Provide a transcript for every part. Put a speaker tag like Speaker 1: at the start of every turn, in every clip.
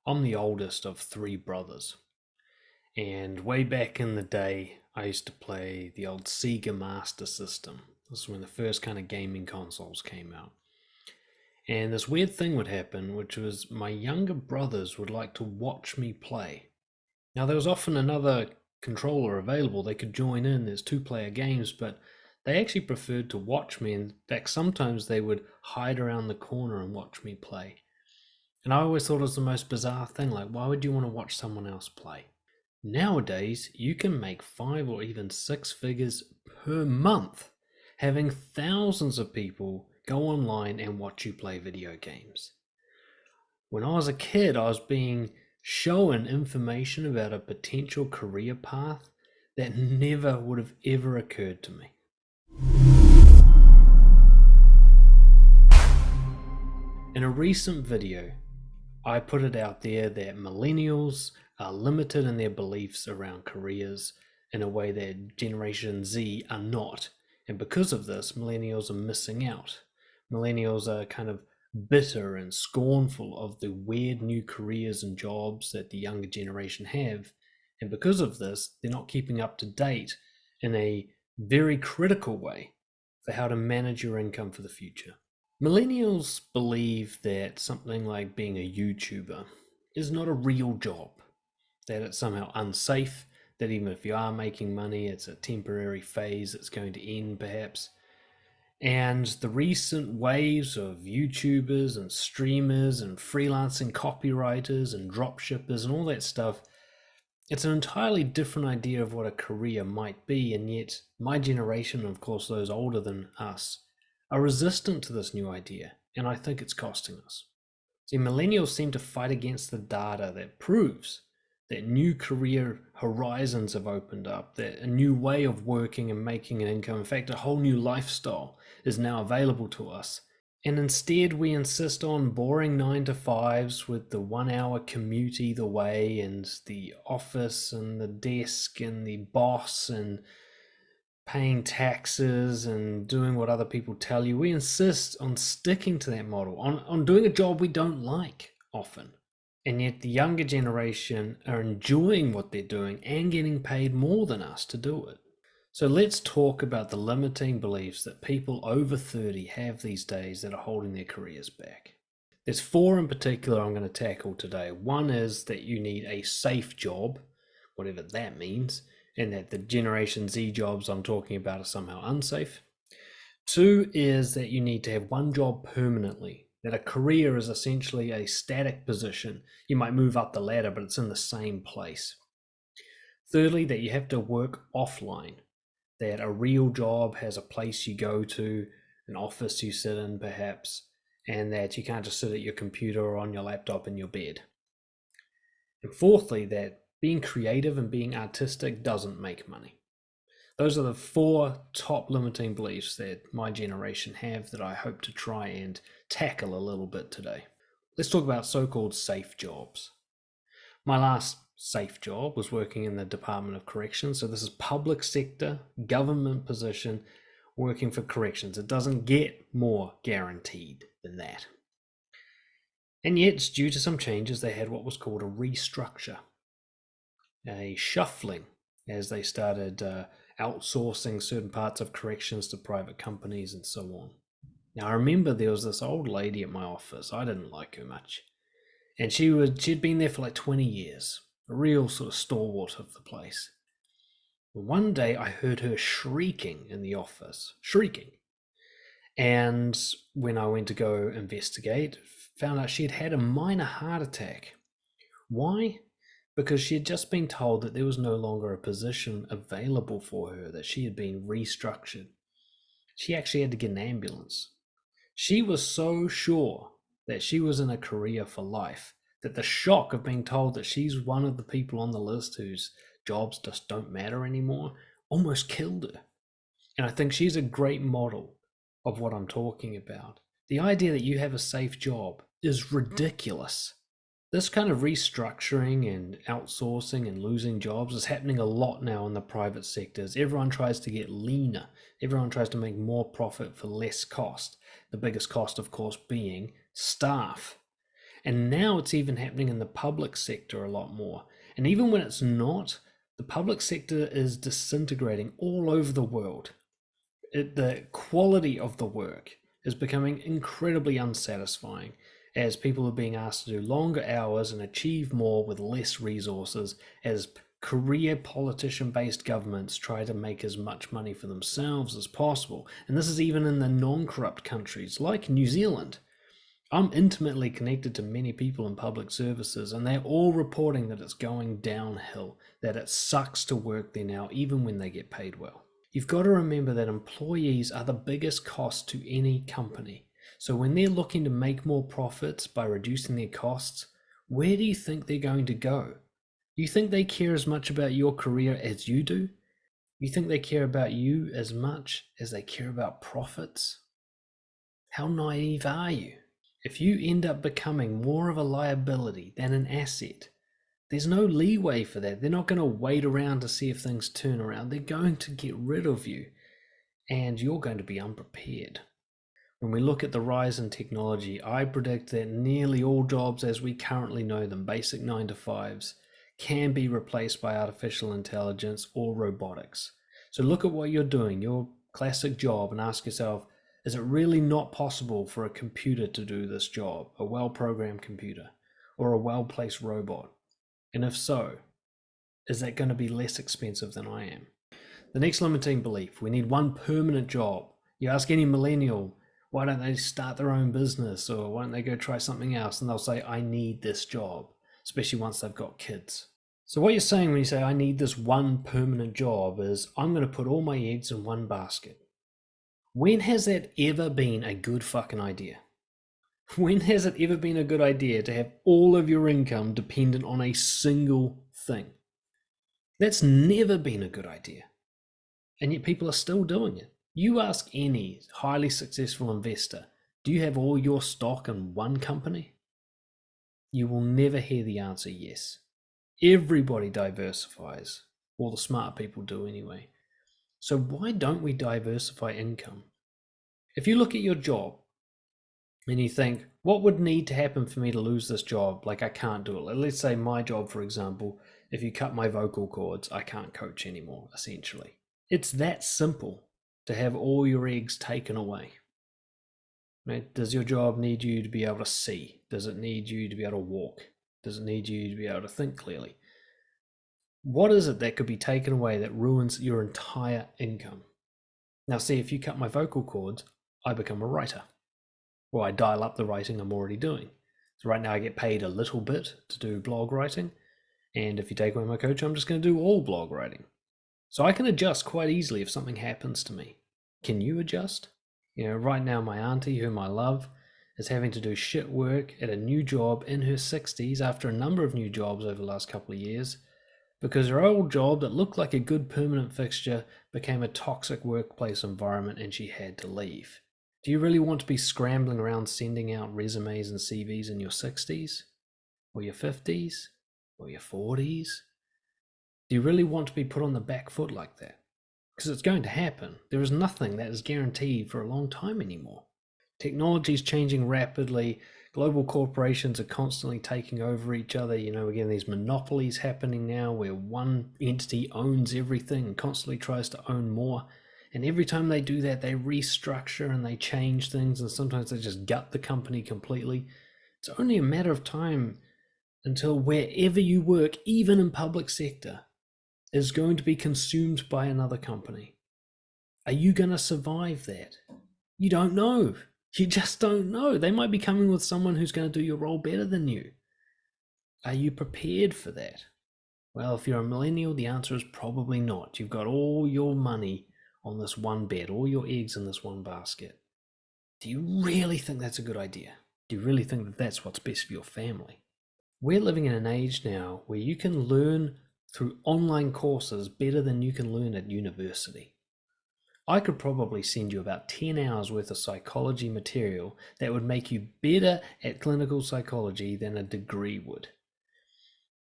Speaker 1: I'm the oldest of three brothers, and way back in the day, I used to play the old Sega Master System. This is when the first kind of gaming consoles came out. And this weird thing would happen, which was my younger brothers would like to watch me play. Now, there was often another controller available, they could join in, there's two-player games, but they actually preferred to watch me. In fact, sometimes they would hide around the corner and watch me play. And I always thought it was the most bizarre thing, like, why would you want to watch someone else play? Nowadays, you can make 5 or even 6 figures per month, having thousands of people go online and watch you play video games. When I was a kid, I was being shown information about a potential career path that never would have ever occurred to me. In a recent video, I put it out there that millennials are limited in their beliefs around careers in a way that Generation Z are not. And because of this, millennials are missing out. Millennials are kind of bitter and scornful of the weird new careers and jobs that the younger generation have. And because of this, they're not keeping up to date in a very critical way for how to manage your income for the future. Millennials believe that something like being a YouTuber is not a real job, that it's somehow unsafe, that even if you are making money, it's a temporary phase that's going to end perhaps. And the recent waves of YouTubers and streamers and freelancing copywriters and dropshippers and all that stuff, it's an entirely different idea of what a career might be, and yet my generation, of course those older than us, are resistant to this new idea, and I think it's costing us. See, millennials seem to fight against the data that proves that new career horizons have opened up, that a new way of working and making an income, in fact, a whole new lifestyle is now available to us. And instead we insist on boring 9 to 5s with the 1 hour commute either way, and the office and the desk and the boss and paying taxes and doing what other people tell you. We insist on sticking to that model, on doing a job we don't like often. And yet the younger generation are enjoying what they're doing and getting paid more than us to do it. So let's talk about the limiting beliefs that people over 30 have these days that are holding their careers back. There's 4 in particular I'm going to tackle today. One is that you need a safe job, whatever that means, and that the Generation Z jobs I'm talking about are somehow unsafe. 2 is that you need to have one job permanently, that a career is essentially a static position. You might move up the ladder, but it's in the same place. Thirdly, that you have to work offline, that a real job has a place you go to, an office you sit in perhaps, and that you can't just sit at your computer or on your laptop in your bed. And fourthly, that being creative and being artistic doesn't make money. Those are the 4 top limiting beliefs that my generation have that I hope to try and tackle a little bit today. Let's talk about so-called safe jobs. My last safe job was working in the Department of Corrections. So this is public sector, government position, working for corrections. It doesn't get more guaranteed than that. And yet, due to some changes, they had what was called a restructure, a shuffling, as they started outsourcing certain parts of corrections to private companies and so on. Now, I remember there was this old lady at my office. I didn't like her much. And she'd been there for like 20 years, a real sort of stalwart of the place. One day I heard her shrieking in the office, shrieking. And when I went to go investigate, found out she had had a minor heart attack. Why? Because she had just been told that there was no longer a position available for her, that she had been restructured. She actually had to get an ambulance. She was so sure that she was in a career for life that the shock of being told that she's one of the people on the list whose jobs just don't matter anymore almost killed her. And I think she's a great model of what I'm talking about. The idea that you have a safe job is ridiculous. This kind of restructuring and outsourcing and losing jobs is happening a lot now in the private sectors. Everyone tries to get leaner. Everyone tries to make more profit for less cost. The biggest cost, of course, being staff. And now it's even happening in the public sector a lot more. And even when it's not, the public sector is disintegrating all over the world. The quality of the work is becoming incredibly unsatisfying as people are being asked to do longer hours and achieve more with less resources, as career politician-based governments try to make as much money for themselves as possible. And this is even in the non-corrupt countries like New Zealand. I'm intimately connected to many people in public services, and they're all reporting that it's going downhill, that it sucks to work there now, even when they get paid well. You've got to remember that employees are the biggest cost to any company. So when they're looking to make more profits by reducing their costs, where do you think they're going to go? You think they care as much about your career as you do? You think they care about you as much as they care about profits? How naive are you? If you end up becoming more of a liability than an asset, there's no leeway for that. They're not going to wait around to see if things turn around. They're going to get rid of you, and you're going to be unprepared. When we look at the rise in technology, I predict that nearly all jobs as we currently know them, basic 9-to-5s, can be replaced by artificial intelligence or robotics. So look at what you're doing, your classic job, and ask yourself, is it really not possible for a computer to do this job, a well-programmed computer, or a well-placed robot? And if so, is that going to be less expensive than I am? The next limiting belief, we need one permanent job. You ask any millennial, why don't they start their own business, or why don't they go try something else? And they'll say, I need this job, especially once they've got kids. So what you're saying when you say, I need this one permanent job, is I'm going to put all my eggs in one basket. When has that ever been a good fucking idea? When has it ever been a good idea to have all of your income dependent on a single thing? That's never been a good idea. And yet people are still doing it. You ask any highly successful investor, do you have all your stock in one company? You will never hear the answer yes. Everybody diversifies. All the smart people do anyway. So why don't we diversify income? If you look at your job, and you think, what would need to happen for me to lose this job? Like, I can't do it. Let's say my job, for example, if you cut my vocal cords, I can't coach anymore, essentially. It's that simple to have all your eggs taken away. Right? Does your job need you to be able to see? Does it need you to be able to walk? Does it need you to be able to think clearly? What is it that could be taken away that ruins your entire income? Now, see, if you cut my vocal cords, I become a writer. Well, I dial up the writing I'm already doing. So right now I get paid a little bit to do blog writing. And if you take away my coach, I'm just going to do all blog writing. So I can adjust quite easily if something happens to me. Can you adjust? You know, right now my auntie, whom I love, is having to do shit work at a new job in her 60s after a number of new jobs over the last couple of years, because her old job that looked like a good permanent fixture became a toxic workplace environment and she had to leave. Do you really want to be scrambling around sending out resumes and CVs in your 60s? Or your 50s? Or your 40s? Do you really want to be put on the back foot like that? Because it's going to happen. There is nothing that is guaranteed for a long time anymore. Technology is changing rapidly. Global corporations are constantly taking over each other. You know, again, these monopolies happening now where one entity owns everything and constantly tries to own more. And every time they do that, they restructure and they change things, and sometimes they just gut the company completely. It's only a matter of time until wherever you work, even in public sector, is going to be consumed by another company. Are you going to survive that? You don't know. You just don't know. They might be coming with someone who's going to do your role better than you. Are you prepared for that? Well, if you're a millennial, the answer is probably not. You've got all your money on this one bed, all your eggs in this one basket. Do you really think that's a good idea? Do you really think that that's what's best for your family? We're living in an age now where you can learn through online courses better than you can learn at university. I could probably send you about 10 hours worth of psychology material that would make you better at clinical psychology than a degree would.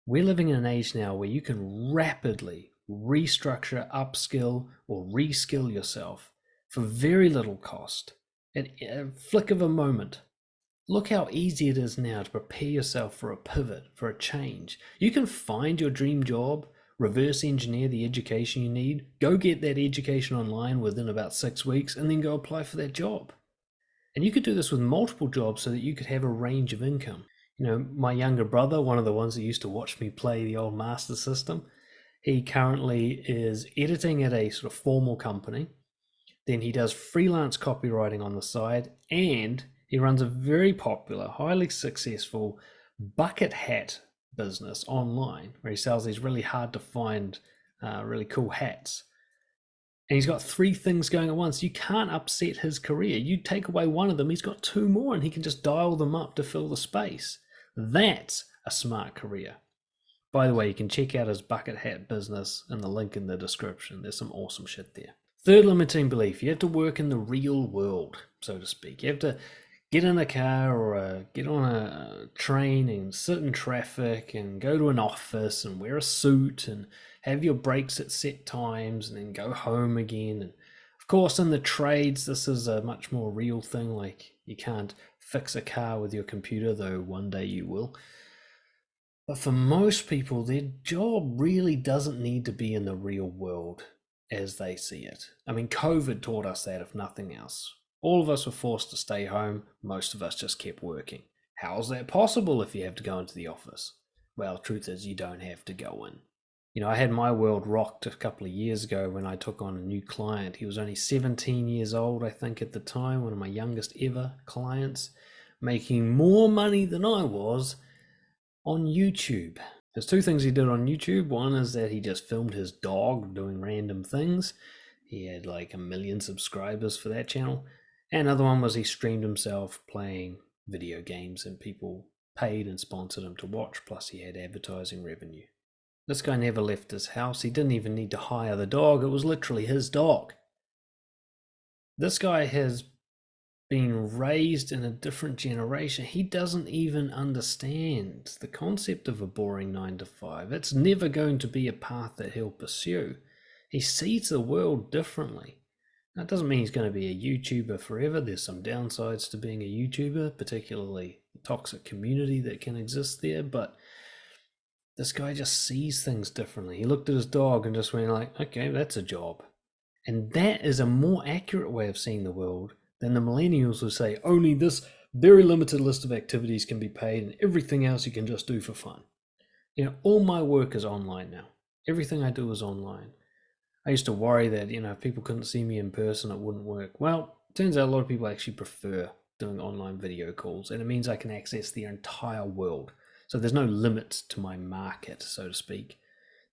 Speaker 1: We're living in an age now where you can rapidly restructure, upskill, or reskill yourself for very little cost at a flick of a moment. Look how easy it is now to prepare yourself for a pivot, for a change. You can find your dream job, reverse engineer the education you need, go get that education online within about 6 weeks, and then go apply for that job. And you could do this with multiple jobs so that you could have a range of income. You know, my younger brother, one of the ones that used to watch me play the old Master System, he currently is editing at a sort of formal company. Then he does freelance copywriting on the side, and he runs a very popular, highly successful bucket hat business online where he sells these really hard to find, really cool hats. And he's got three things going at once. You can't upset his career. You take away one of them, he's got two more, and he can just dial them up to fill the space. That's a smart career. By the way, you can check out his bucket hat business in the link in the description. There's some awesome shit there. Third limiting belief, you have to work in the real world, so to speak. You have to get in a car or get on a train and sit in traffic and go to an office and wear a suit and have your breaks at set times and then go home again. And of course, in the trades, this is a much more real thing. Like, you can't fix a car with your computer, though one day you will. But for most people, their job really doesn't need to be in the real world as they see it. I mean, COVID taught us that, if nothing else. All of us were forced to stay home. Most of us just kept working. How is that possible if you have to go into the office? Well, truth is, you don't have to go in. You know, I had my world rocked a couple of years ago when I took on a new client. He was only 17 years old, I think, at the time, one of my youngest ever clients, making more money than I was on YouTube. There's two things he did on YouTube. One is that he just filmed his dog doing random things. He had like 1 million subscribers for that channel. And another one was he streamed himself playing video games and people paid and sponsored him to watch, plus he had advertising revenue. This guy never left his house. He didn't even need to hire the dog. It was literally his dog. This guy has been raised in a different generation. He doesn't even understand the concept of a boring 9 to 5. It's never going to be a path that he'll pursue. He sees the world differently. That doesn't mean he's going to be a YouTuber forever. There's some downsides to being a YouTuber, particularly the toxic community that can exist there, but this guy just sees things differently. He looked at his dog and just went like, okay, that's a job. And that is a more accurate way of seeing the world than the millennials who say only this very limited list of activities can be paid and everything else you can just do for fun. You know, all my work is online now. Everything I do is online. I used to worry that, you know, if people couldn't see me in person, it wouldn't work. Well, it turns out a lot of people actually prefer doing online video calls, and it means I can access the entire world. So there's no limits to my market, so to speak.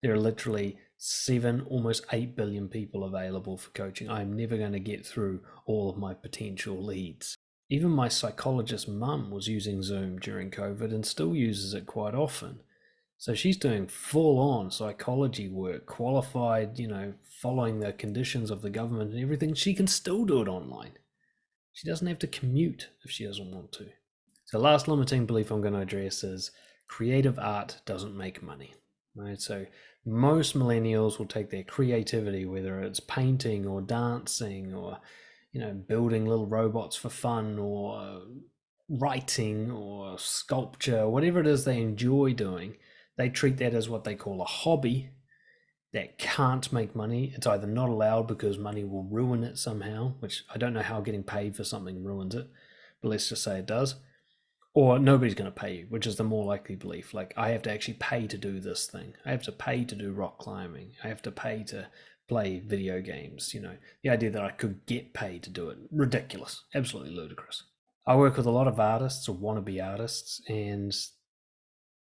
Speaker 1: There are literally 7, almost 8 billion people available for coaching. I'm never going to get through all of my potential leads. Even my psychologist mum was using Zoom during COVID and still uses it quite often. So she's doing full-on psychology work, qualified, you know, following the conditions of the government and everything. She can still do it online. She doesn't have to commute if she doesn't want to. So last limiting belief I'm going to address is creative art doesn't make money. Right? So most millennials will take their creativity, whether it's painting or dancing or, you know, building little robots for fun or writing or sculpture, whatever it is they enjoy doing, they treat that as what they call a hobby that can't make money. It's either not allowed because money will ruin it somehow, which I don't know how getting paid for something ruins it, but let's just say it does. Or nobody's going to pay you, which is the more likely belief. Like, I have to actually pay to do this thing. I have to pay to do rock climbing. I have to pay to play video games. You know, the idea that I could get paid to do it, ridiculous, absolutely ludicrous. I work with a lot of artists or wannabe artists, and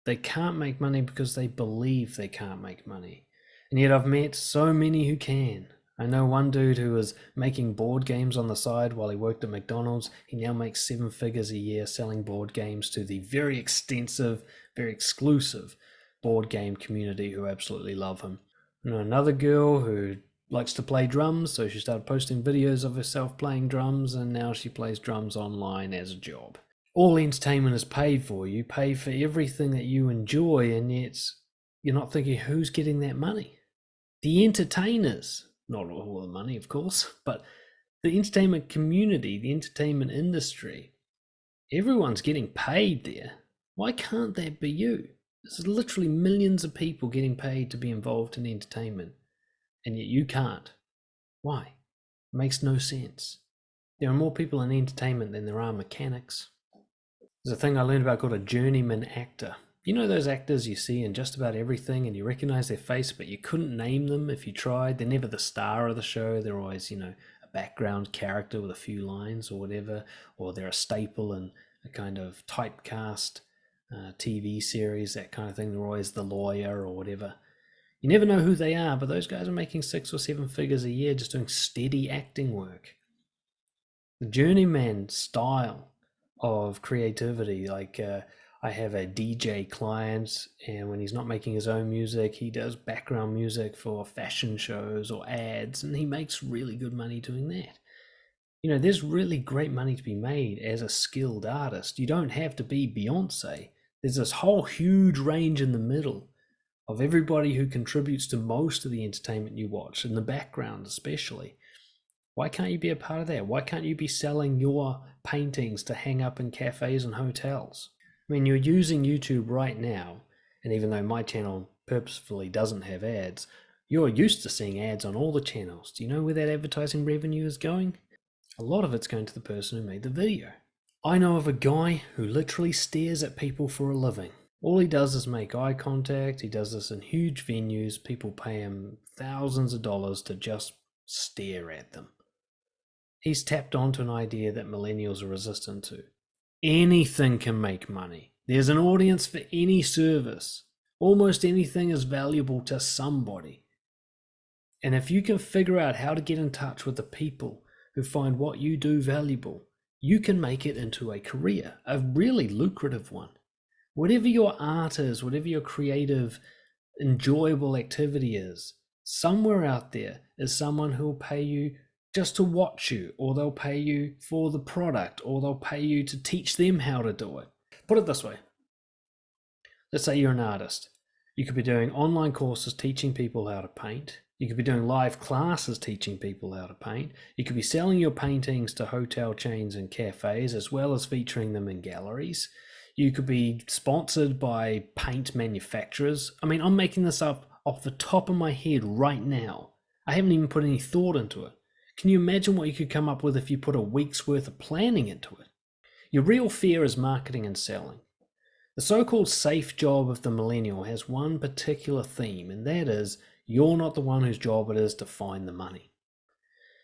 Speaker 1: they can't make money because they believe they can't make money. And yet I've met so many who can. I know one dude who was making board games on the side while he worked at McDonald's. He now makes 7 figures a year selling board games to the very extensive, very exclusive board game community who absolutely love him. I know another girl who likes to play drums, so she started posting videos of herself playing drums, and now she plays drums online as a job. All entertainment is paid for. You pay for everything that you enjoy, and yet you're not thinking who's getting that money. The entertainers, not all the money, of course, but the entertainment community, the entertainment industry. Everyone's getting paid there. Why can't that be you? There's literally millions of people getting paid to be involved in entertainment, and yet you can't. Why? It makes no sense. There are more people in entertainment than there are mechanics. There's a thing I learned about called a journeyman actor. You know those actors you see in just about everything and you recognize their face, but you couldn't name them if you tried? They're never the star of the show. They're always, a background character with a few lines or whatever, or they're a staple in a kind of typecast TV series, that kind of thing. They're always the lawyer or whatever. You never know who they are, but those guys are making 6 or 7 figures a year just doing steady acting work. The journeyman style of creativity, like I have a DJ client, and when he's not making his own music, he does background music for fashion shows or ads, and he makes really good money doing that. There's really great money to be made as a skilled artist. You don't have to be Beyonce. There's this whole huge range in the middle of everybody who contributes to most of the entertainment you watch, in the background especially. Why can't you be a part of that? Why can't you be selling your paintings to hang up in cafes and hotels? I mean, you're using YouTube right now, and even though my channel purposefully doesn't have ads, you're used to seeing ads on all the channels. Do you know where that advertising revenue is going? A lot of it's going to the person who made the video. I know of a guy who literally stares at people for a living. All he does is make eye contact. He does this in huge venues. People pay him thousands of dollars to just stare at them. He's tapped onto an idea that millennials are resistant to. Anything can make money. There's an audience for any service. Almost anything is valuable to somebody. And if you can figure out how to get in touch with the people who find what you do valuable, you can make it into a career, a really lucrative one. Whatever your art is, whatever your creative, enjoyable activity is, somewhere out there is someone who will pay you just to watch you, or they'll pay you for the product, or they'll pay you to teach them how to do it. Put it this way. Let's say you're an artist. You could be doing online courses teaching people how to paint. You could be doing live classes teaching people how to paint. You could be selling your paintings to hotel chains and cafes, as well as featuring them in galleries. You could be sponsored by paint manufacturers. I mean, I'm making this up off the top of my head right now. I haven't even put any thought into it. Can you imagine what you could come up with if you put a week's worth of planning into it? Your real fear is marketing and selling. The so-called safe job of the millennial has one particular theme, and that is you're not the one whose job it is to find the money.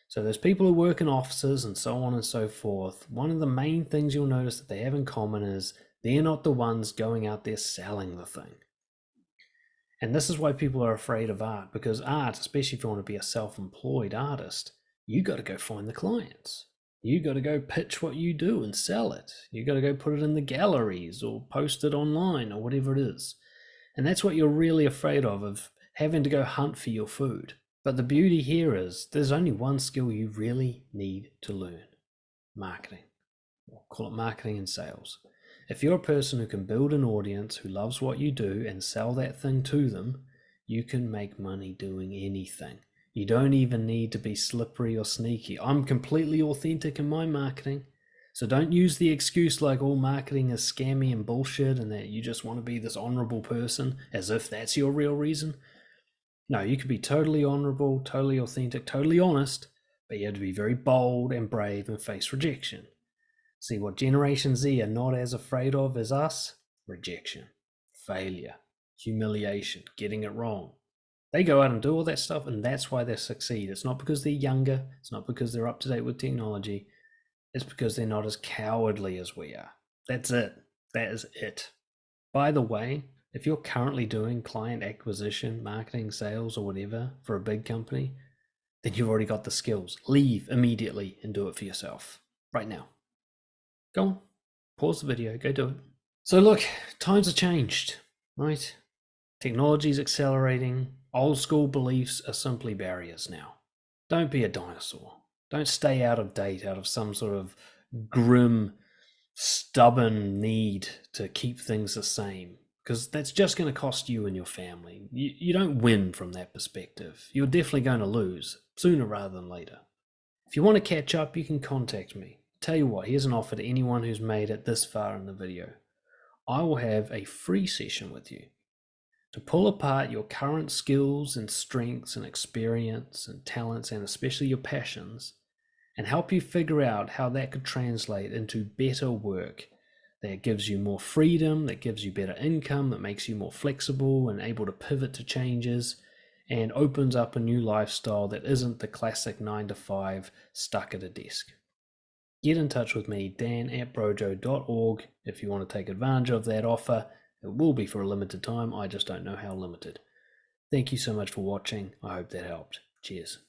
Speaker 1: So there's people who work in offices and so on and so forth. One of the main things you'll notice that they have in common is they're not the ones going out there selling the thing. And this is why people are afraid of art, because art, especially if you want to be a self-employed artist, you got to go find the clients. You got to go pitch what you do and sell it. You got to go put it in the galleries or post it online or whatever it is. And that's what you're really afraid of having to go hunt for your food. But the beauty here is there's only one skill you really need to learn: marketing. We'll call it marketing and sales. If you're a person who can build an audience who loves what you do and sell that thing to them, you can make money doing anything. You don't even need to be slippery or sneaky. I'm completely authentic in my marketing. So don't use the excuse like all marketing is scammy and bullshit and that you just want to be this honorable person as if that's your real reason. No, you could be totally honorable, totally authentic, totally honest, but you have to be very bold and brave and face rejection. See, what Generation Z are not as afraid of as us: rejection, failure, humiliation, getting it wrong. They go out and do all that stuff, and that's why they succeed. It's not because they're younger. It's not because they're up to date with technology. It's because they're not as cowardly as we are. That's it. That is it. By the way, if you're currently doing client acquisition, marketing, sales, or whatever for a big company, then you've already got the skills. Leave immediately and do it for yourself right now. Go on. Pause the video. Go do it. So look, times have changed, right? Technology's accelerating. Old school beliefs are simply barriers now. Don't be a dinosaur. Don't stay out of date out of some sort of grim, stubborn need to keep things the same, because that's just going to cost you and your family. You don't win from that perspective. You're definitely going to lose sooner rather than later. If you want to catch up, you can contact me. tell you what, here's an offer to anyone who's made it this far in the video. I will have a free session with you to pull apart your current skills and strengths and experience and talents, and especially your passions, and help you figure out how that could translate into better work that gives you more freedom, that gives you better income, that makes you more flexible and able to pivot to changes, and opens up a new lifestyle that isn't the classic 9 to 5 stuck at a desk. Get in touch with me, dan@brojo.org, if you want to take advantage of that offer. It will be for a limited time, I just don't know how limited. Thank you so much for watching. I hope that helped. Cheers.